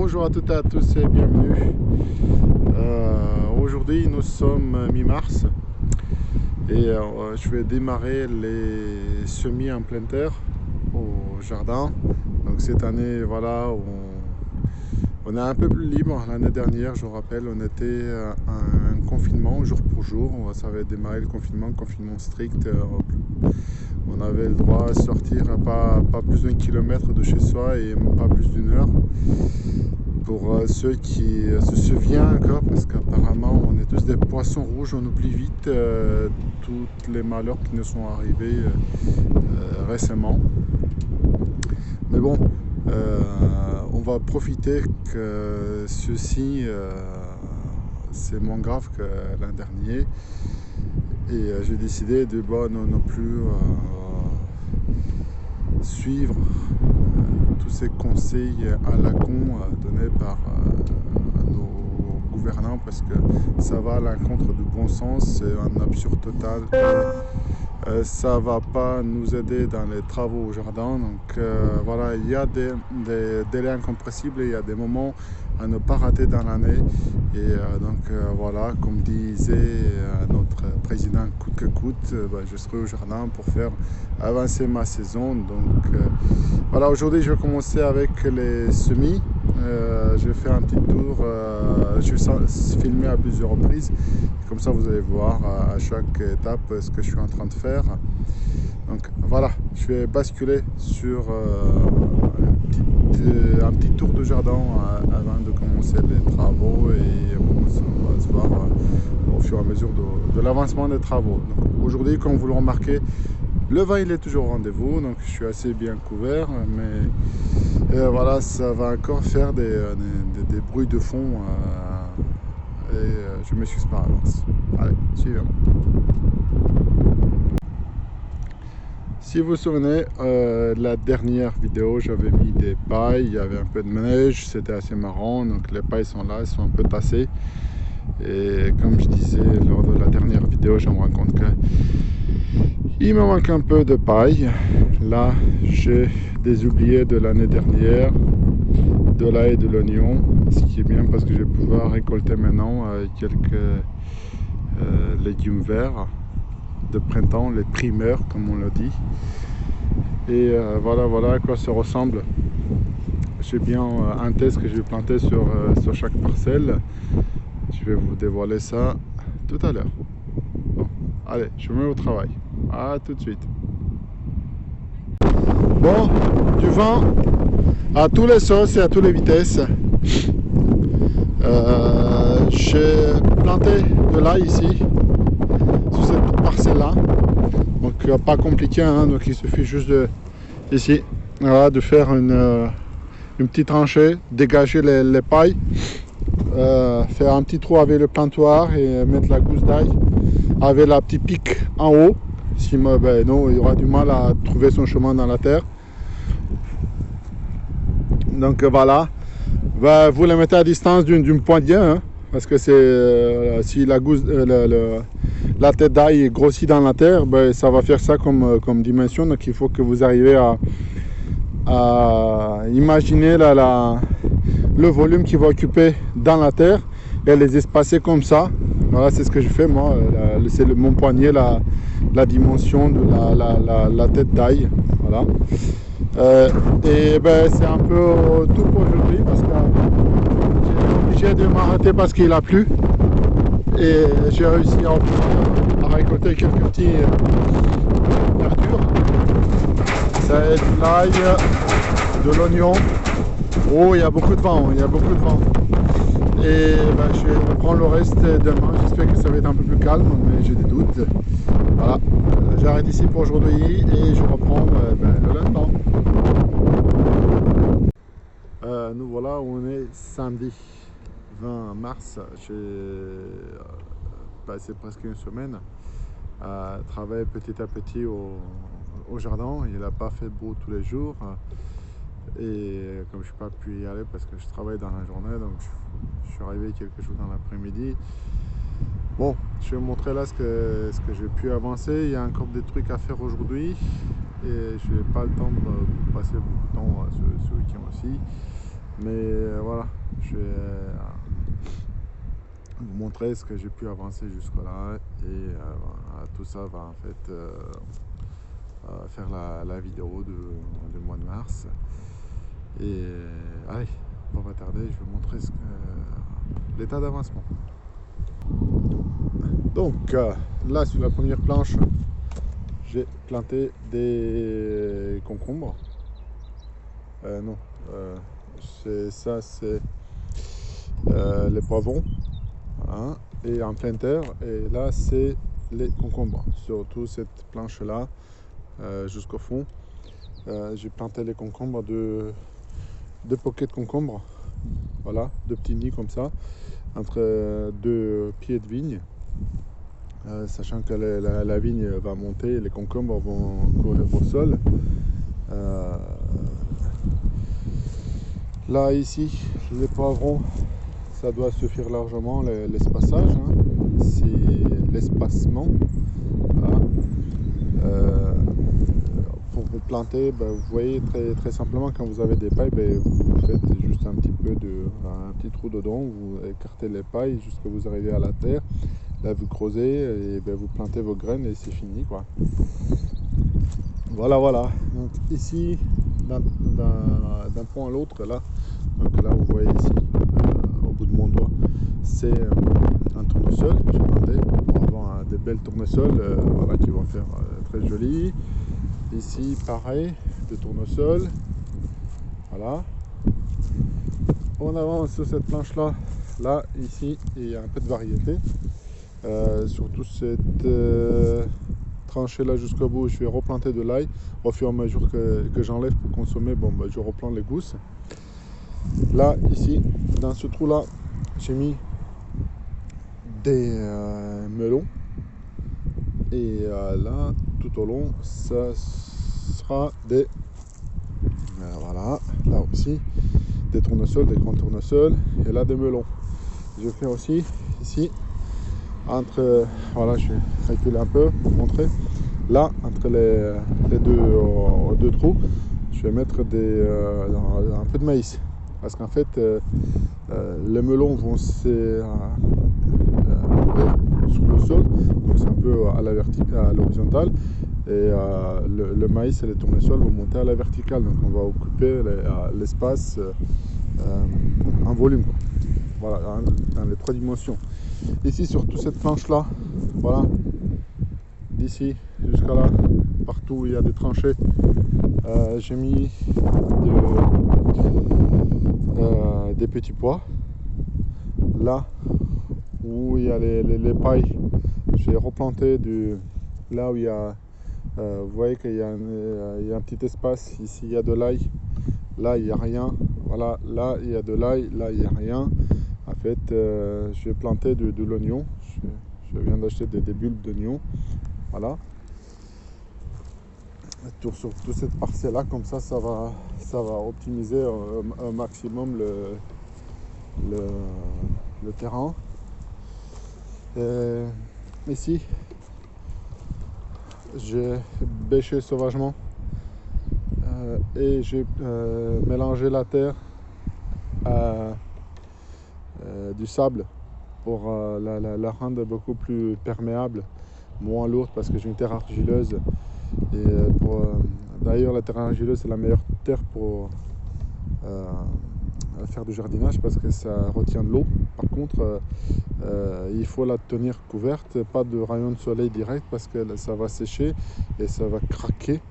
Bonjour à toutes et à tous et bienvenue. Aujourd'hui nous sommes mi-mars et je vais démarrer les semis en pleine terre au jardin. Donc cette année, voilà, on est un peu plus libre. L'année dernière, je vous rappelle, on était en confinement jour pour jour. Ça avait démarré le confinement strict. On avait le droit à sortir à pas plus d'un kilomètre de chez soi et pas plus d'une heure. Pour ceux qui se souviennent encore, parce qu'apparemment on est tous des poissons rouges, on oublie vite tous les malheurs qui nous sont arrivés récemment. Mais bon, on va profiter que ceci c'est moins grave que l'an dernier. Et j'ai décidé de non plus suivre tous ces conseils à la con donnés par nos gouvernants, parce que ça va à l'encontre du bon sens, c'est un absurde total. Ça va pas nous aider dans les travaux au jardin. Donc voilà, il y a des délais incompressibles, il y a des moments à ne pas rater dans l'année. Et voilà, comme disait notre président, coûte que coûte, je serai au jardin pour faire avancer ma saison. Donc voilà, aujourd'hui je vais commencer avec les semis. Je vais faire un petit tour, je vais filmer à plusieurs reprises. Comme ça vous allez voir à chaque étape ce que je suis en train de faire. Donc voilà, je vais basculer sur un petit tour de jardin avant de commencer les travaux, et on va se voir au fur et à mesure de l'avancement des travaux. Aujourd'hui, comme vous le remarquez, le vent il est toujours au rendez-vous, donc je suis assez bien couvert, mais voilà, ça va encore faire des bruits de fond et je m'excuse par avance. Allez, suivons. Si vous vous souvenez, la dernière vidéo, j'avais mis des pailles, il y avait un peu de neige, c'était assez marrant. Donc les pailles sont là, elles sont un peu tassées. Et comme je disais lors de la dernière vidéo, je me rends compte que il me manque un peu de paille. Là, j'ai des oubliés de l'année dernière, de l'ail et de l'oignon, ce qui est bien parce que je vais pouvoir récolter maintenant quelques légumes verts de printemps, les primeurs comme on le dit. Et voilà à quoi ça ressemble. J'ai bien un test que je vais planter sur chaque parcelle. Je vais vous dévoiler ça tout à l'heure. Bon, allez, je me mets au travail. À tout de suite. Bon, du vent à tous les sauces et à toutes les vitesses. J'ai planté de l'ail ici, sur cette parcelle-là. Donc pas compliqué, hein, donc il suffit juste de ici, voilà, de faire une petite tranchée, dégager les pailles, faire un petit trou avec le plantoir et mettre la gousse d'ail avec la petite pique en haut. Sinon, non, il y aura du mal à trouver son chemin dans la terre. Donc voilà, vous les mettez à distance d'une poignée, hein, parce que c'est si la gousse, la tête d'ail est grossie dans la terre, ça va faire ça comme dimension. Donc il faut que vous arrivez à imaginer le volume qui va occuper dans la terre et les espacer comme ça. Voilà, c'est ce que je fais moi. C'est mon poignet, la dimension de la tête d'ail. Voilà. Et c'est un peu tout pour aujourd'hui, parce que j'ai obligé de m'arrêter parce qu'il a plu. Et j'ai réussi à récolter quelques petits verdures. C'est de l'ail, de l'oignon. Oh, il y a beaucoup de vent, Et je vais reprendre le reste demain. J'espère que ça va être un peu plus calme, mais j'ai des doutes. Voilà, j'arrête ici pour aujourd'hui et je reprends le lendemain. Nous voilà, on est samedi 20 mars. J'ai passé presque une semaine à travailler petit à petit au jardin. Il n'a pas fait beau tous les jours. Et comme je n'ai pas pu y aller parce que je travaille dans la journée, donc je suis arrivé quelque chose dans l'après-midi. Bon, je vais vous montrer là ce que j'ai pu avancer. Il y a encore des trucs à faire aujourd'hui et je n'ai pas le temps de passer beaucoup de temps ce week-end aussi. Mais voilà, je vais vous montrer ce que j'ai pu avancer jusque-là. Et voilà, tout ça va en fait faire la vidéo du mois de mars. Et allez, on va pas tarder, je vais vous montrer l'état d'avancement. Donc là, sur la première planche, j'ai planté des concombres. Non, c'est les poivrons. Voilà. Et en plein terre. Et là, c'est les concombres. Surtout cette planche-là, jusqu'au fond. J'ai planté les concombres deux poquets de concombres. Voilà, deux petits nids comme ça, entre deux pieds de vigne. Sachant que la vigne va monter, les concombres vont courir au sol. Là, ici, les poivrons, ça doit suffire largement l'espaçage, hein. C'est l'espacement. Voilà. Pour vous planter, ben, vous voyez très simplement, quand vous avez des pailles, ben, vous faites juste un petit trou dedans, vous écartez les pailles jusqu'à vous arrivez à la terre. Là, vous creusez et ben, vous plantez vos graines et c'est fini, quoi. Voilà. Donc ici, d'un point à l'autre, là, donc là, vous voyez ici, au bout de mon doigt, c'est un tournesol. J'ai planté pour avoir des belles tournesols, voilà, qui vont faire très jolies. Ici, pareil, des tournesols. Voilà. On avance sur cette planche-là. Là, ici, il y a un peu de variété. Surtout cette tranchée là jusqu'au bout, je vais replanter de l'ail au fur et à mesure que j'enlève pour consommer. Bon, bah, je replante les gousses. Là, ici, dans ce trou là, j'ai mis des melons. Et là, tout au long, ça sera des voilà, là aussi, des tournesols, des grands tournesols. Et là, des melons. Je fais aussi ici, entre, voilà, je vais reculer un peu pour montrer. Là, entre les deux trous, je vais mettre un peu de maïs. Parce qu'en fait, les melons vont sur le sol, donc c'est un peu à l'horizontale. Et le maïs et les tournesols vont monter à la verticale. Donc on va occuper l'espace en volume, quoi. Voilà, dans les trois dimensions. Ici, sur toute cette planche-là, voilà, d'ici jusqu'à là, partout où il y a des tranchées, j'ai mis des petits pois. Là où il y a les pailles, j'ai replanté là où il y a, vous voyez qu'il y a un petit espace. Ici, il y a de l'ail. Là, il n'y a rien. Voilà, là, il y a de l'ail. Là, il n'y a rien. En fait, je vais planter de l'oignon. Je viens d'acheter des bulbes d'oignon. Voilà. Sur toute cette parcelle-là, comme ça va optimiser un maximum le terrain. Et ici, j'ai bêché sauvagement et j'ai mélangé la terre à du sable pour la rendre beaucoup plus perméable, moins lourde, parce que j'ai une terre argileuse. Et d'ailleurs, la terre argileuse, c'est la meilleure terre pour faire du jardinage, parce que ça retient de l'eau. Par contre, il faut la tenir couverte, pas de rayon de soleil direct, parce que ça va sécher et ça va craquer.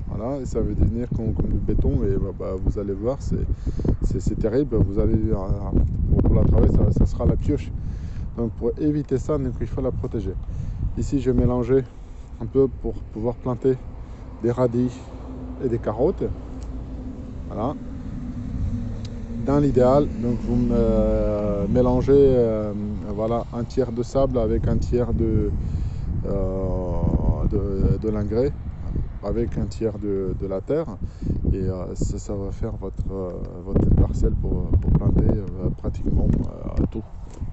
Voilà, et ça va devenir comme du béton. Et vous allez voir, c'est terrible. Vous allez pour la travailler, ça sera la pioche. Donc pour éviter ça, donc, il faut la protéger. Ici, j'ai mélangé un peu pour pouvoir planter des radis et des carottes. Voilà. Dans l'idéal, donc vous mélangez voilà, un tiers de sable avec un tiers de l'engrais, avec un tiers de la terre, et ça va faire votre parcelle pour planter pratiquement tout.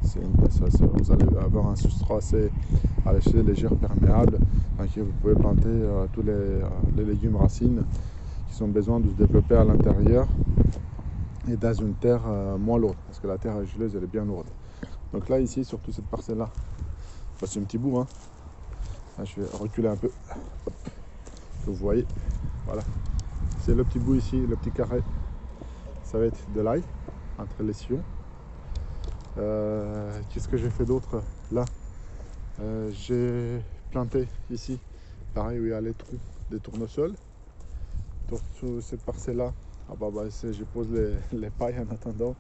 Vous allez avoir un substrat assez léger, perméable, donc vous pouvez planter tous les légumes racines qui ont besoin de se développer à l'intérieur. et dans une terre moins lourde, parce que la terre argileuse elle est bien lourde. Donc là ici, surtout cette parcelle là, c'est un petit bout, hein. Là, je vais reculer un peu, hop, que vous voyez, voilà, c'est le petit bout ici, le petit carré, ça va être de l'ail entre les sillons. Qu'est-ce que j'ai fait d'autre là? J'ai planté ici, pareil, où il y a les trous des tournesols. Sur cette parcelle là, je pose les pailles en attendant.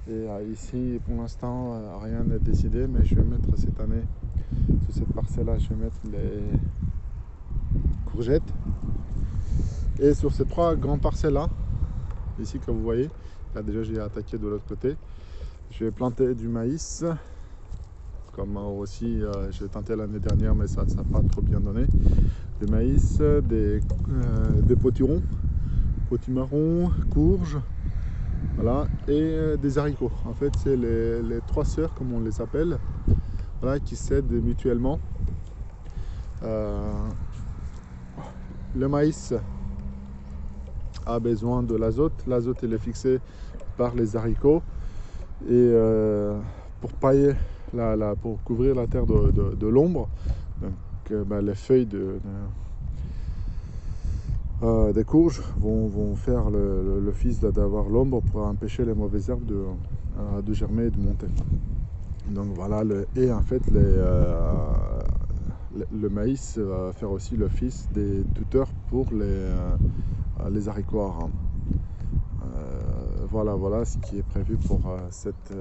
Et ici, pour l'instant, rien n'est décidé, mais je vais mettre cette année, sur cette parcelle là, je vais mettre les courgettes. Et sur ces 3 grandes parcelles là, ici que vous voyez, là déjà j'ai attaqué de l'autre côté, je vais planter du maïs, comme aussi j'ai tenté l'année dernière, mais ça n'a pas trop bien donné. Du maïs, des potirons, potimarrons, courges, voilà, et des haricots. En fait, c'est les 3 sœurs, comme on les appelle, voilà, qui s'aident mutuellement. Le maïs a besoin de l'azote. L'azote il est fixé par les haricots et pour pailler pour couvrir la terre de l'ombre, donc les feuilles des courges vont faire l'office d'avoir l'ombre pour empêcher les mauvaises herbes de germer et de monter. Donc voilà, et en fait le maïs va faire aussi l'office des tuteurs pour les haricots haram. Voilà ce qui est prévu pour cette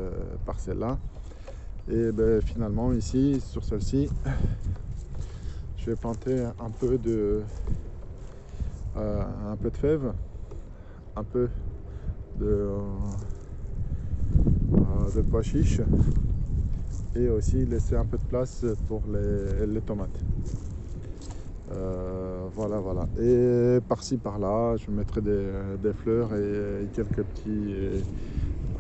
parcelle là. Et finalement ici sur celle-ci, je vais planter un peu de fèves, un peu de pois chiches, et aussi laisser un peu de place pour les tomates. Voilà. Et par-ci par-là, je mettrai des fleurs et quelques petits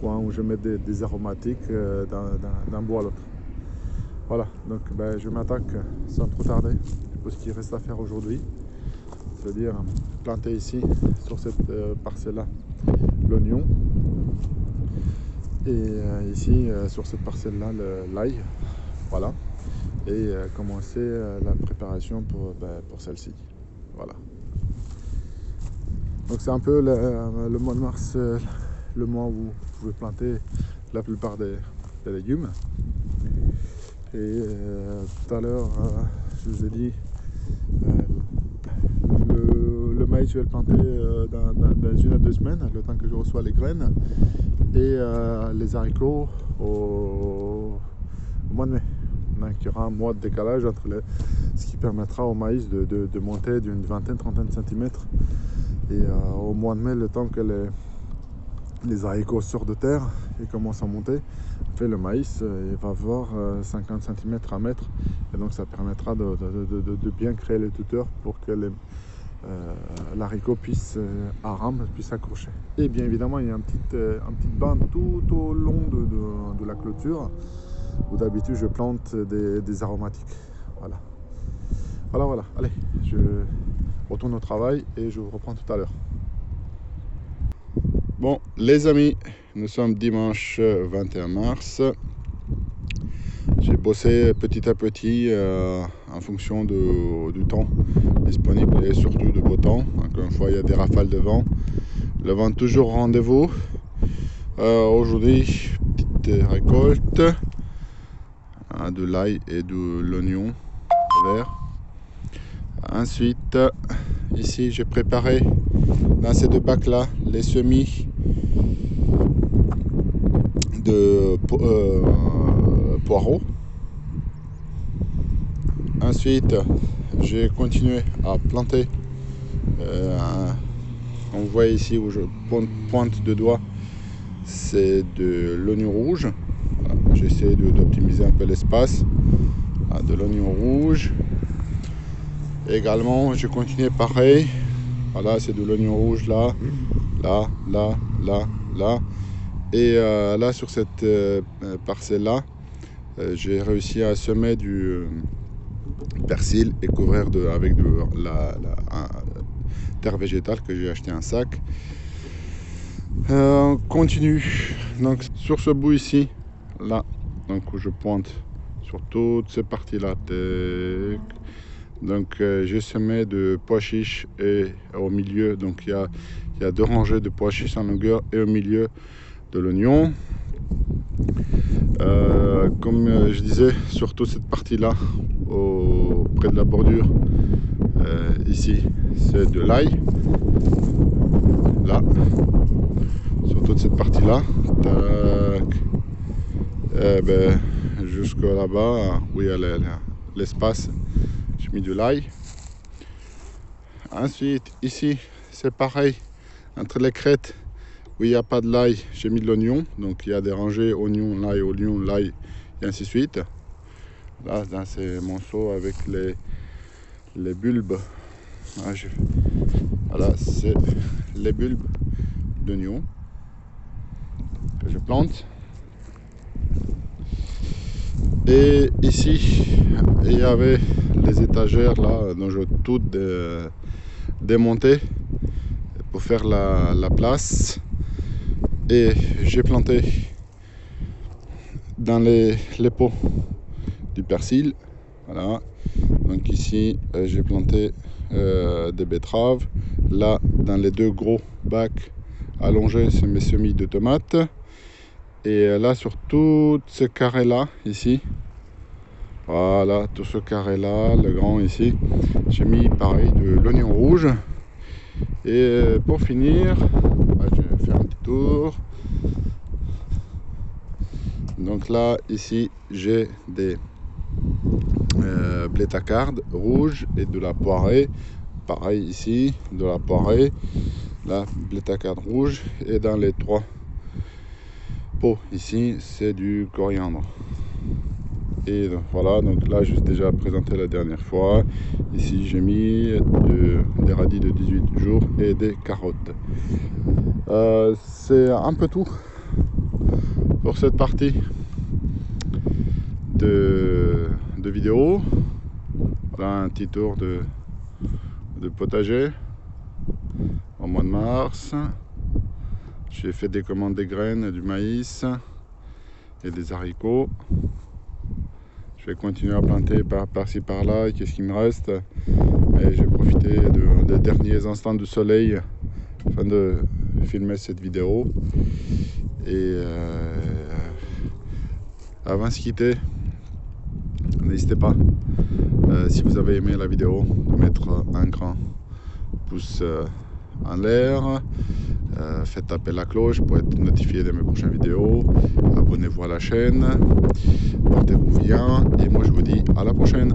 coins où je mets des aromatiques d'un bout à l'autre. Voilà, donc je m'attaque sans trop tarder pour ce qui reste à faire aujourd'hui. C'est-à-dire planter ici, sur cette parcelle-là, l'oignon. Et ici, sur cette parcelle-là, l'ail. Voilà. Et commencer la préparation pour celle-ci. Voilà. Donc c'est un peu le mois de mars, le mois où vous pouvez planter la plupart des légumes. Et tout à l'heure, je vous ai dit, le maïs, je vais le planter dans 1 à 2 semaines, le temps que je reçois les graines. Et les haricots au mois de mai. Donc il y aura un mois de décalage entre ce qui permettra au maïs de monter d'une trentaine de centimètres. Et au mois de mai, le temps que les haricots sortent de terre et commencent à monter, en fait, le maïs il va avoir 50 cm à mettre. Et donc ça permettra de bien créer les tuteurs pour que l'haricot haram puisse accrocher. Et bien évidemment, il y a un petit bande tout au long de la clôture où d'habitude je plante des aromatiques. Voilà. Allez, je retourne au travail et je vous reprends tout à l'heure. Bon, les amis, nous sommes dimanche 21 mars. J'ai bossé petit à petit en fonction du temps disponible et surtout du beau temps. Encore une fois, il y a des rafales de vent. Le vent toujours au rendez-vous. Aujourd'hui, petite récolte de l'ail et de l'oignon vert. Ensuite, ici, j'ai préparé dans ces 2 bacs là les semis de poireaux. Ensuite, j'ai continué à planter. On voit ici où je pointe de doigt, c'est de l'oignon rouge. Voilà, j'essaie d'optimiser un peu l'espace. De l'oignon rouge. Également, je continue pareil. Voilà, c'est de l'oignon rouge là. Et là, sur cette parcelle-là, j'ai réussi à semer du persil et couvrir avec la terre végétale que j'ai acheté un sac. On continue. Donc sur ce bout ici, là, donc où je pointe sur toutes ces parties-là. Donc j'ai semé de pois chiches et au milieu, donc il y a 2 rangées de pois chiches en longueur et au milieu de l'oignon. Comme je disais, sur toute cette partie-là, près de la bordure, ici, c'est de l'ail. Là, sur toute cette partie-là, jusque là-bas, où il y a l'espace, j'ai mis de l'ail. Ensuite, ici, c'est pareil, entre les crêtes où il n'y a pas de l'ail, j'ai mis de l'oignon. Donc il y a des rangées oignon, l'ail, et ainsi de suite. Là, c'est mon seau avec les bulbes. Voilà, c'est les bulbes d'oignon que je plante. Et ici, il y avait les étagères là, dont je vais tout démonter pour faire la place. Et j'ai planté dans les pots du persil. Voilà. Donc ici, j'ai planté des betteraves. Là, dans les 2 gros bacs allongés, c'est mes semis de tomates. Et là, sur tout ce carré-là, ici, voilà, tout ce carré-là, le grand ici, j'ai mis pareil de l'oignon rouge. Et pour finir, je vais faire un petit tour. Donc là, ici, j'ai des blé tacarde rouge et de la poirée. Pareil ici, de la poirée. Là, blé tacarde rouge. Et dans les 3 pots ici, c'est du coriandre. Et donc, voilà, donc là, je vous ai déjà présenté la dernière fois. Ici, j'ai mis des radis de 18 jours et des carottes. C'est un peu tout pour cette partie de vidéo. Voilà un petit tour de potager au mois de mars. J'ai fait des commandes des graines, du maïs et des haricots. Je vais continuer à planter par-ci par-là. Qu'est-ce qu'il me reste? Et j'ai profité des derniers instants de soleil afin de filmer cette vidéo. Et avant de se quitter, n'hésitez pas, si vous avez aimé la vidéo, de mettre un grand pouce en l'air. Faites taper la cloche pour être notifié de mes prochaines vidéos. Abonnez-vous à la chaîne. Portez-vous bien. Et moi, je vous dis à la prochaine.